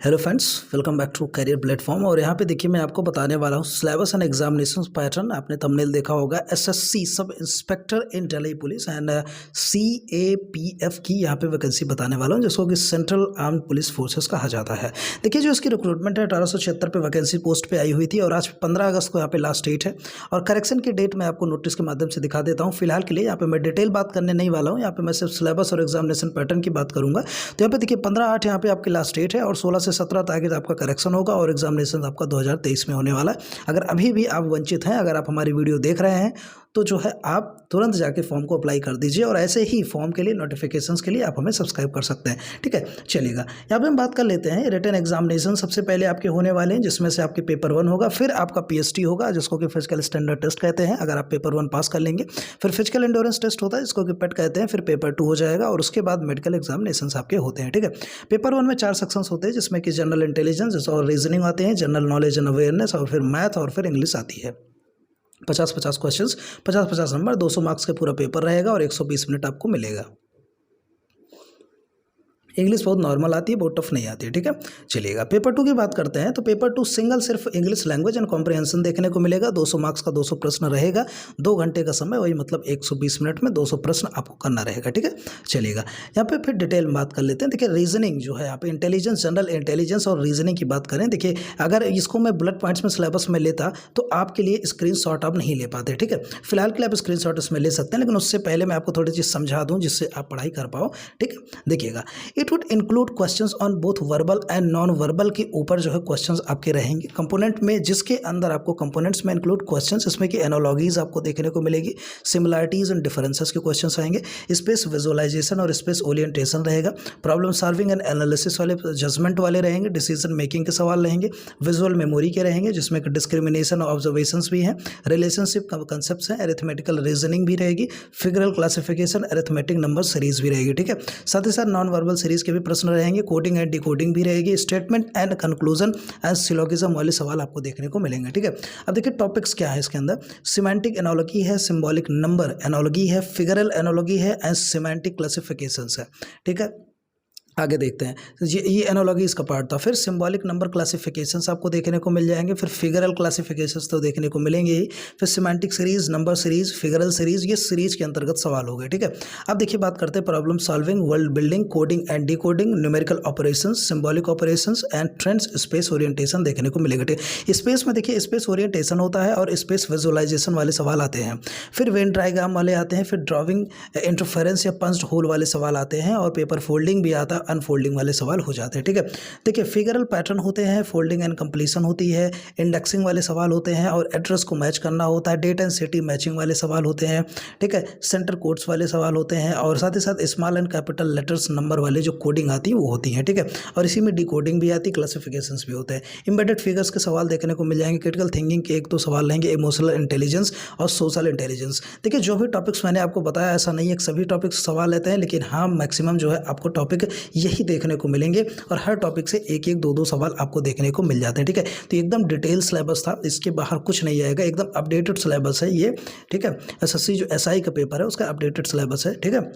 Hello friends, welcome back to career platform. और यहाँ पे देखिए मैं आपको बताने वाला हूँ सिलेबस एंड एग्जामिनेशन पैटर्न। आपने थंबनेल देखा होगा, SSC sub inspector in Delhi police and CAPF की यहाँ पे वैकेंसी बताने वाला हूँ, जिसको कि सेंट्रल आर्म्ड पुलिस फोर्सेस कहा जाता है। देखिए जो इसकी रिक्रूटमेंट है 1876 पे वैकेंसी पोस्ट पे आई हुई थी और आज 15 अगस्त को यहाँ पे लास्ट डेट है। और करेक्शन की डेट मैं आपको नोटिस के माध्यम से दिखा देता हूँ। फिलहाल के लिए यहाँ पे मैं डिटेल बात करने नहीं वाला हूँ, यहाँ पे मैं सिर्फ सिलेबस और एग्जामिनेशन पैटर्न की बात करूँगा। तो यहाँ पे देखिए 15/8 यहाँ पे आपकी लास्ट डेट है और 16 से 17 तारीख आपका करेक्शन होगा और एग्जामिनेशन आपका 2023 में होने वाला है। अगर अभी भी आप वंचित हैं, अगर आप हमारी वीडियो देख रहे हैं तो जो है आप तुरंत जाके फॉर्म को अप्लाई कर दीजिए और ऐसे ही फॉर्म के लिए नोटिफिकेशंस के लिए आप हमें सब्सक्राइब कर सकते हैं। ठीक है, चलिएगा यहाँ पे हम बात कर लेते हैं। रिटन एग्जामिनेशन सबसे पहले आपके होने वाले हैं, जिसमें से आपके पेपर 1 होगा, फिर आपका पीएसटी होगा जिसको कि फिजिकल स्टैंडर्ड टेस्ट कहते हैं। अगर आप पेपर 1 पास कर लेंगे, फिर फिजिकल एंड्योरेंस टेस्ट होता है जिसको कि पेट कहते हैं, फिर पेपर 2 हो जाएगा और उसके बाद मेडिकल एग्जामिनेशन आपके होते हैं। ठीक है, पेपर 1 में 4 सेक्शंस होते हैं, जिसमें कि जनरल इंटेलिजेंस और रीजनिंग आते हैं, जनरल नॉलेज एंड अवेयरनेस, और फिर मैथ और फिर इंग्लिश आती है। 50-50 क्वेश्चंस, 50-50 नंबर, 200 मार्क्स का पूरा पेपर रहेगा और 120 मिनट आपको मिलेगा। इंग्लिश बहुत नॉर्मल आती है, बहुत टफ नहीं आती है। ठीक है, चलिएगा पेपर 2 की बात करते हैं। तो पेपर 2 सिंगल सिर्फ इंग्लिश लैंग्वेज एंड कॉम्प्रिहेंशन देखने को मिलेगा। 200 मार्क्स का 200 प्रश्न रहेगा, 2 घंटे का समय, वही मतलब 120 मिनट में 200 प्रश्न आपको करना रहेगा। ठीक है, चलिएगा यहाँ पे फिर डिटेल में बात कर लेते हैं। देखिए रीजनिंग जो है यहाँ पे इंटेलिजेंस, जनरल इंटेलिजेंस और रीजनिंग की बात करें। देखिए अगर इसको मैं बुलेट पॉइंट्स में सिलेबस में लेता तो आपके लिए स्क्रीनशॉट आप नहीं ले पाते। ठीक है, फिलहाल के लिए आप स्क्रीनशॉट इसमें ले सकते हैं, लेकिन उससे पहले मैं आपको थोड़ी चीज़ समझा दूँ जिससे आप पढ़ाई कर पाओ। ठीक है, देखिएगा it would include questions on both verbal and non verbal के ऊपर जो है क्वेश्चंस आपके रहेंगे कंपोनेंट में, जिसके अंदर आपको कंपोनेंट्स में इंक्लूड क्वेश्चंस, इसमें की एनालॉजीज आपको देखने को मिलेगी, सिमिलरिटीज एंड डिफरेंसेस के क्वेश्चंस आएंगे, स्पेस विजुअलाइजेशन और स्पेस ओरिएंटेशन रहेगा, प्रॉब्लम सॉल्विंग एंड एनालिसिस वाले, जजमेंट वाले रहेंगे, डिसीजन मेकिंग के सवाल रहेंगे, विजुअल मेमोरी के रहेंगे जिसमें डिस्क्रिमिनेशन और ऑब्जर्वेशंस भी हैं, रिलेशनशिप कंसेप्ट्स हैं, अरिथमेटिकल रीजनिंग भी रहेगी, figural classification, arithmetic number series भी रहेगी। ठीक है, साथ ही साथ नॉन वर्बल सीरीज के भी प्रश्न रहेंगे, कोडिंग एंड डिकोडिंग भी रहेगी, statement and conclusion and syllogism वाले सवाल आपको देखने को मिलेंगे। ठीक है, अब देखिए टॉपिक्स क्या है इसके अंदर। सिमेंटिक एनालॉजी है, सिंबॉलिक नंबर एनालॉजी है, फिगरल एनालॉजी है एंड सिमेंटिक क्लासिफिकेशंस है। ठीक है, आगे देखते हैं। ये एनालॉजी इसका पार्ट था। फिर सिंबॉलिक नंबर क्लासिफिकेशंस आपको देखने को मिल जाएंगे, फिर फिगरल क्लासिफिकेशंस तो देखने को मिलेंगे ही, फिर semantic series, number series, figural series, ये सीरीज के अंतर्गत सवाल हो गए। ठीक है, अब देखिए बात करते हैं problem solving, world building, coding and decoding, numerical operations, symbolic operations and trends, space orientation देखने को मिलेगा। ठीक है, स्पेस में देखिए स्पेस ओरिएंटेशन होता है और स्पेस विजुअलाइजेशन वाले सवाल आते हैं, फिर वेन डायग्राम वाले आते हैं, फिर ड्राइंग इंटरफेरेंस या पंच्ड होल वाले सवाल आते हैं और पेपर फोल्डिंग भी आता है, अनफोल्डिंग वाले सवाल हो जाते हैं। ठीक है, देखिए फिगरल पैटर्न होते हैं, फोल्डिंग एंड कंप्लीशन होती है, इंडेक्सिंग वाले सवाल होते हैं और एड्रेस को मैच करना होता है, डेट एंड सिटी मैचिंग वाले सवाल होते हैं। ठीक है, सेंटर कोड्स वाले सवाल होते हैं और साथ ही साथ small and capital letters number वाले जो कोडिंग आती है वो होती है। ठीक है, और इसी में डिकोडिंग भी आती है, क्लासिफिकेशंस भी होते हैं। एम्बेडेड फिगर्स के सवाल देखने को मिल जाएंगे, क्रिटिकल थिंकिंग के 1-2 सवाल रहेंगे, इमोशनल इंटेलिजेंस और सोशल इंटेलिजेंस। देखिए जो भी टॉपिक्स मैंने आपको बताया, ऐसा नहीं है कि सभी टॉपिक्स सवाल लेते हैं, लेकिन हाँ मैक्सिमम जो है आपको टॉपिक यही देखने को मिलेंगे और हर टॉपिक से 1-1, 2-2 सवाल आपको देखने को मिल जाते हैं। ठीक है, तो एकदम डिटेल सिलेबस था, इसके बाहर कुछ नहीं आएगा, एकदम अपडेटेड सिलेबस है ये। ठीक है, एसएससी जो एसआई का पेपर है उसका अपडेटेड सिलेबस है। ठीक है,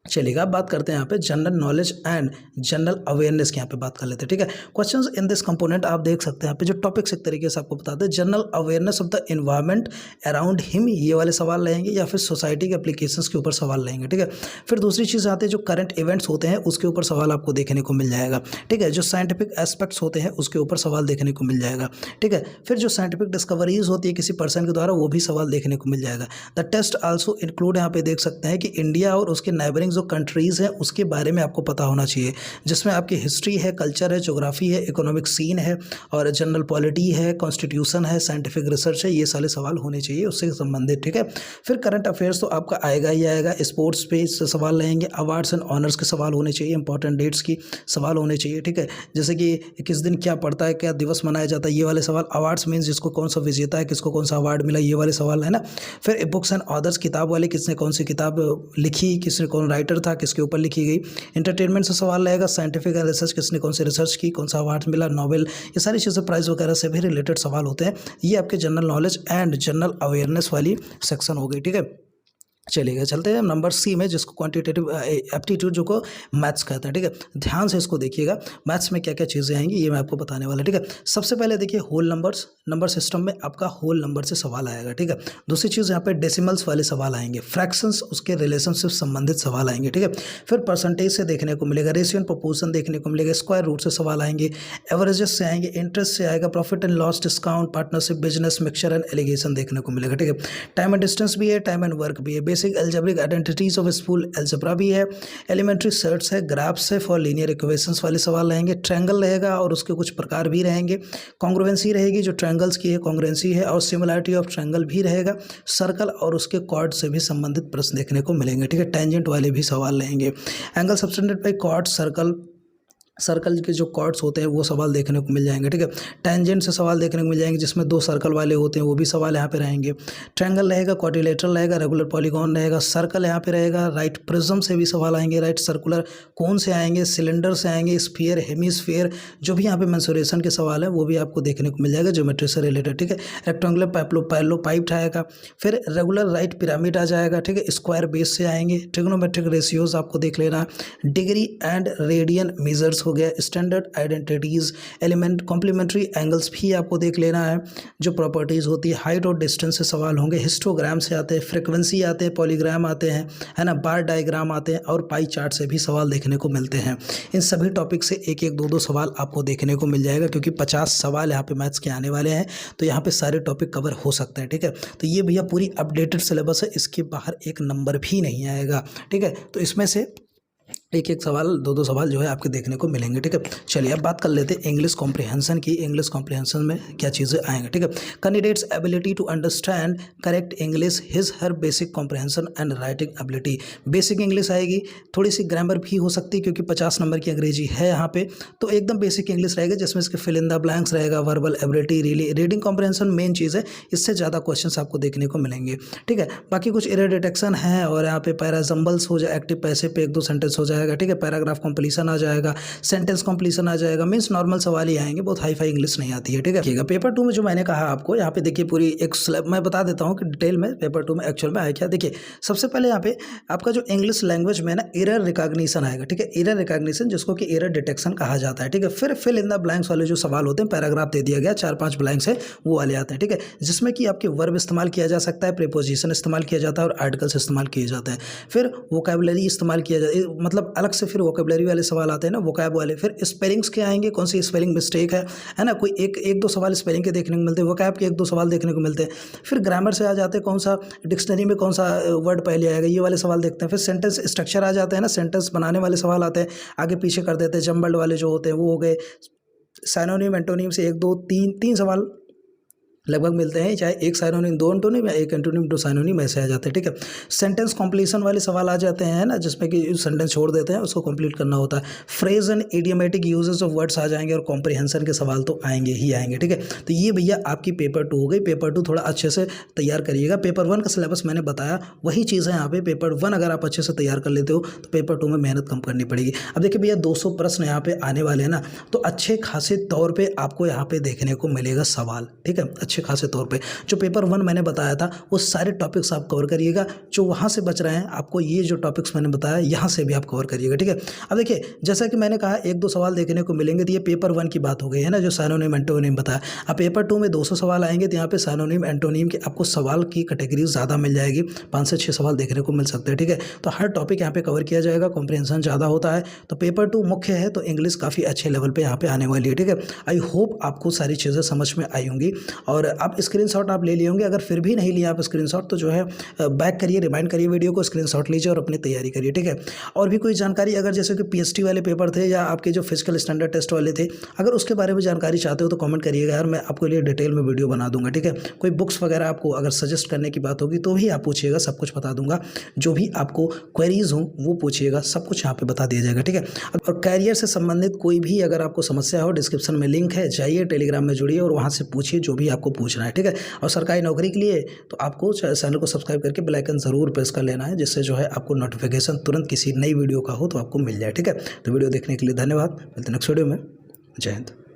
चलिएगा अब बात करते हैं यहाँ पे general knowledge and general awareness की यहाँ पे बात कर लेते हैं। ठीक है, क्वेश्चंस इन दिस कंपोनेंट आप देख सकते हैं यहाँ पे जो टॉपिक्स एक तरीके से आपको बताते हैं। General awareness of the environment around him, ये वाले सवाल रहेंगे, या फिर सोसाइटी के एप्लीकेशंस के ऊपर सवाल रहेंगे। ठीक है, फिर दूसरी चीज़ आते हैं जो करंट इवेंट्स होते हैं उसके ऊपर सवाल आपको देखने को मिल जाएगा। ठीक है, जो साइंटिफिक एस्पेक्ट्स होते हैं उसके ऊपर सवाल देखने को मिल जाएगा। ठीक है, फिर जो साइंटिफिक डिस्कवरीज होती है किसी पर्सन के द्वारा, वो भी सवाल देखने को मिल जाएगा। द टेस्ट आल्सो इंक्लूड, यहाँ पे देख सकते हैं कि इंडिया और उसके नाइबरिंग जो कंट्रीज़ हैं उसके बारे में आपको पता होना चाहिए, जिसमें आपकी हिस्ट्री है, कल्चर है, ज्योग्राफी है, इकोनॉमिक सीन है और जनरल पॉलिटी है, कॉन्स्टिट्यूशन है, साइंटिफिक रिसर्च है, ये सारे सवाल होने चाहिए उससे संबंधित। ठीक है, फिर करंट अफेयर्स तो आपका आएगा ही आएगा, स्पोर्ट्स पे सवाल रहेंगे, अवार्ड्स एंड ऑनर्स के सवाल होने चाहिए, इंपॉर्टेंट डेट्स की सवाल होने चाहिए। ठीक है, जैसे कि किस दिन क्या पड़ता है, क्या दिवस मनाया जाता है, ये वाले सवाल। अवार्ड्स मीन्स जिसको कौन सा विजेता है, किसको कौन सा अवार्ड मिला, ये वाले सवाल है ना। फिर बुक्स एंड ऑथर्स, किताब वाले, किसने कौन सी किताब लिखी, किसने कौन राइटर था, किसके ऊपर लिखी गई। एंटरटेनमेंट से सवाल रहेगा, साइंटिफिक रिसर्च, किसने कौन सी रिसर्च की, कौन सा अवार्ड मिला, नोबेल, ये सारी चीज़ें प्राइज वगैरह से भी रिलेटेड सवाल होते हैं। ये आपके general knowledge and general awareness वाली सेक्शन हो गई। ठीक है, चलिएगा, चलते हैं नंबर सी में, जिसको क्वांटिटेटिव एप्टीट्यूड जो को मैथ्स कहते हैं, ठीक है। ध्यान से इसको देखिएगा, मैथ्स में क्या क्या चीज़ें आएंगी ये मैं आपको बताने वाला, ठीक है। सबसे पहले देखिए होल नंबर्स, नंबर सिस्टम में आपका होल नंबर से सवाल आएगा, ठीक है। दूसरी चीज़ यहाँ पे डेसिमल्स वाले सवाल आएंगे, फ्रैक्शंस उसके रिलेशनशिप संबंधित सवाल आएंगे, ठीक है। फिर परसेंटेज से देखने को मिलेगा, रेशियो एंड प्रोपोर्शन देखने को मिलेगा, स्क्वायर रूट से सवाल आएंगे, एवरेजेस से आएंगे, इंटरेस्ट से आएगा, profit and loss, discount, partnership, business, mixture and allegation देखने को मिलेगा, ठीक है। टाइम एंड डिस्टेंस भी है, टाइम एंड वर्क भी है, basic algebraic identities of spool algebra भी है, एलिमेंट्री सेट्स है, ग्राफ्स है, फॉर लीनियर इक्वेशंस वाले सवाल रहेंगे, ट्रायंगल रहेगा और उसके कुछ प्रकार भी रहेंगे, कॉन्ग्रुएंसी रहेगी जो ट्रायंगल्स की है कॉन्ग्रुएंसी है, और सिमिलरिटी ऑफ ट्रायंगल भी रहेगा, सर्कल और उसके कॉर्ड से भी संबंधित प्रश्न देखने को मिलेंगे, ठीक है। टेंजेंट वाले भी सवाल रहेंगे, angle subtended by chord, circle के जो कॉर्ड्स होते हैं वो सवाल देखने को मिल जाएंगे, ठीक है। टेंजेंट से सवाल देखने को मिल जाएंगे जिसमें 2 सर्कल वाले होते हैं, वो भी सवाल यहाँ पे रहेंगे। ट्रायंगल रहेगा, क्वाड्रिलेटरल रहेगा, रेगुलर पॉलीगॉन रहेगा, सर्कल यहाँ पे रहेगा, राइट प्रिज्म से भी सवाल आएंगे, राइट सर्कुलर कोन से आएंगे, सिलेंडर से आएंगे, स्फीयर, हेमीस्फीयर, जो भी यहाँ पे मेंसुरेशन के सवाल है वो भी आपको देखने को मिल जाएगा ज्योमेट्री से रिलेटेड, ठीक है। रेक्टेंगुलर पैरेललोपाइड आएगा, फिर रेगुलर राइट पिरामिड आ जाएगा, ठीक है। स्क्वायर बेस से आएंगे, ट्रिग्नोमेट्रिक रेशियोज आपको देख लेना, डिग्री एंड रेडियन मेजर्स हो गया, standard identities, element, complementary angles भी आपको देख लेना है, जो प्रॉपर्टीज होती है, हाइट और डिस्टेंस से सवाल होंगे, हिस्टोग्राम से आते हैं, फ्रीक्वेंसी आते हैं, पॉलीग्राम आते हैं, है ना, बार डायग्राम आते हैं, और पाई चार्ट से भी सवाल देखने को मिलते हैं। इन सभी टॉपिक से एक एक दो सवाल आपको देखने को मिल जाएगा, क्योंकि 50 सवाल यहाँ पे मैथ्स के आने वाले हैं, तो यहाँ पे सारे टॉपिक कवर हो सकते हैं, ठीक है। तो ये भैया पूरी अपडेटेड सिलेबस है, इसके बाहर एक नंबर भी नहीं आएगा, ठीक है। तो इसमें से एक एक सवाल, 2 सवाल जो है आपके देखने को मिलेंगे, ठीक है। चलिए अब बात कर लेते हैं इंग्लिश कॉम्प्रिहेंशन की। इंग्लिश कॉम्प्रिहेंशन में क्या चीज़ें आएंगे, ठीक है। Candidates ability to understand correct English, his her basic comprehension and writing ability. Basic English आएगी, थोड़ी सी ग्रामर भी हो सकती है क्योंकि 50 नंबर की अंग्रेजी है यहाँ पे, तो एकदम बेसिक इंग्लिश रहेगा जिसमें इसके फिल इन द ब्लैंक्स रहेगा, verbal ability, reading comprehension main चीज़ है, इससे ज़्यादा क्वेश्चन आपको देखने को मिलेंगे, ठीक है। बाकी कुछ एरर डिटेक्शन है, और यहाँ पे पैराजम्बल्स हो जाए, एक्टिव पैसे पे 1-2 सेंटेंस हो जाएगा, ठीक है। पैराग्राफ कंप्लीशन आ जाएगा, सेंटेंस कंप्लीशन आ जाएगा, मींस नॉर्मल सवाल ही आएंगे, बहुत हाई फाई इंग्लिश नहीं आती है, ठीक है। पेपर 2 में जो मैंने कहा आपको, यहाँ पे देखिए पूरी एक मैं बता देता हूँ कि डिटेल में पेपर 2 में एक्चुअल में आया क्या। देखिए सबसे पहले यहाँ पे आपका जो इंग्लिश लैंग्वेज में ना एरर रिकॉग्निशन आएगा, ठीक है। एरर रिकॉग्निशन जिसको कि एरर डिटेक्शन कहा जाता है, ठीक है। फिर फिल इन द ब्लैंक्स वाले जो सवाल होते हैं, पैराग्राफ दे दिया गया, 4-5 ब्लैंक्स है वो वाले आते हैं, ठीक है, जिसमें कि आपके वर्ब इस्तेमाल किया जा सकता है, प्रीपोजिशन इस्तेमाल किया जाता है, और आर्टिकल्स इस्तेमाल किए जाते हैं। फिर वोकैबुलरी इस्तेमाल किया जाता है, मतलब अलग से फिर वोकैबुलरी वाले सवाल आते हैं ना, वोकैब वाले। फिर स्पेलिंग्स के आएंगे, कौन सी स्पेलिंग मिस्टेक है ना, कोई एक दो सवाल स्पेलिंग के देखने को मिलते हैं, वोकैब के 1-2 सवाल देखने को मिलते हैं। फिर ग्रामर से आ जाते हैं, कौन सा डिक्शनरी में कौन सा वर्ड पहले आएगा, ये वाले सवाल देखते हैं। फिर सेंटेंस स्ट्रक्चर आ जाते हैं ना, सेंटेंस बनाने वाले सवाल आते हैं, आगे पीछे कर देते हैं, जम्बल्ड वाले जो होते हैं वो हो गए। साइनोनिम एंटोनिम से 1-2-3 सवाल लगभग मिलते हैं, चाहे एक साइनोनिम 2 एंटोनिम या एक एंटोनिम 2 साइनोनिम ऐसे आ जाते हैं, ठीक है। सेंटेंस कंप्लीशन वाले सवाल आ जाते हैं ना, जिसमें कि सेंटेंस छोड़ देते हैं, उसको कंप्लीट करना होता है। Phrase and idiomatic usages of words आ जाएंगे, और कॉम्प्रिहेंशन के सवाल तो आएंगे ही आएंगे, ठीक है। तो ये भैया आपकी पेपर 2 हो गई। पेपर 2 थोड़ा अच्छे से तैयार करिएगा। पेपर 1 का सिलेबस मैंने बताया, वही चीज़ है यहाँ पे। पेपर 1 अगर आप अच्छे से तैयार कर लेते हो तो पेपर 2 में मेहनत कम करनी पड़ेगी। अब देखिए भैया 200 प्रश्न यहाँ पे आने वाले हैं ना, तो अच्छे खासे तौर पर आपको यहाँ पे देखने को मिलेगा सवाल, ठीक है, अच्छे खासे तौर पर। जो पेपर 1 मैंने बताया था वो सारे टॉपिक्स आप कवर करिएगा, जो वहाँ से बच रहे हैं आपको ये जो टॉपिक्स मैंने बताया यहाँ से भी आप कवर करिएगा, ठीक है। अब देखिए जैसा कि मैंने कहा 1-2 सवाल देखने को मिलेंगे, तो ये पेपर 1 की बात हो गई है ना, जो साइनोनिम एंटोनिम बताया। अब पेपर 2 में 200 सवाल आएंगे, तो यहाँ पे साइनोनिम एंटोनिम के आपको सवाल की कैटेगरी ज़्यादा मिल जाएगी, 5 से 6 सवाल देखने को मिल सकते हैं, ठीक है। तो हर टॉपिक यहाँ पे कवर किया जाएगा, कॉम्प्रिहेंशन ज़्यादा होता है। तो पेपर 2 मुख्य है, तो इंग्लिश काफ़ी अच्छे लेवल पर यहाँ पे आने वाली है, ठीक है। आई होप आपको सारी चीज़ें समझ में आई होंगी, और आप स्क्रीनशॉट आप ले लिए होंगे। अगर फिर भी नहीं लिया आप स्क्रीनशॉट, तो जो है बैक करिए, रिमाइंड करिए वीडियो को, स्क्रीनशॉट लीजिए और अपनी तैयारी करिए, ठीक है। और भी कोई जानकारी अगर जैसे कि पीएसटी वाले पेपर थे या आपके जो फिजिकल स्टैंडर्ड टेस्ट वाले थे, अगर उसके बारे में जानकारी चाहते हो तो कमेंट करिएगा यार, मैं आपके लिए डिटेल में वीडियो बना दूंगा, ठीक है। कोई बुक्स वगैरह आपको अगर सजेस्ट करने की बात होगी तो भी आप पूछिएगा, सब कुछ बता दूंगा। जो भी आपको क्वेरीज हो वो पूछिएगा, सब कुछ यहाँ पे बता दिया जाएगा, ठीक है। और कैरियर से संबंधित कोई भी अगर आपको समस्या हो, डिस्क्रिप्शन में लिंक है, जाइए टेलीग्राम में जुड़िए और वहाँ से पूछिए जो भी आपको पूछना है, ठीक है। और सरकारी नौकरी के लिए तो आपको चैनल को सब्सक्राइब करके बेल आइकन ज़रूर प्रेस कर लेना है, जिससे जो है आपको नोटिफिकेशन तुरंत किसी नई वीडियो का हो तो आपको मिल जाए, ठीक है। तो वीडियो देखने के लिए धन्यवाद, मिलते हैं नेक्स्ट वीडियो में। जय हिंद।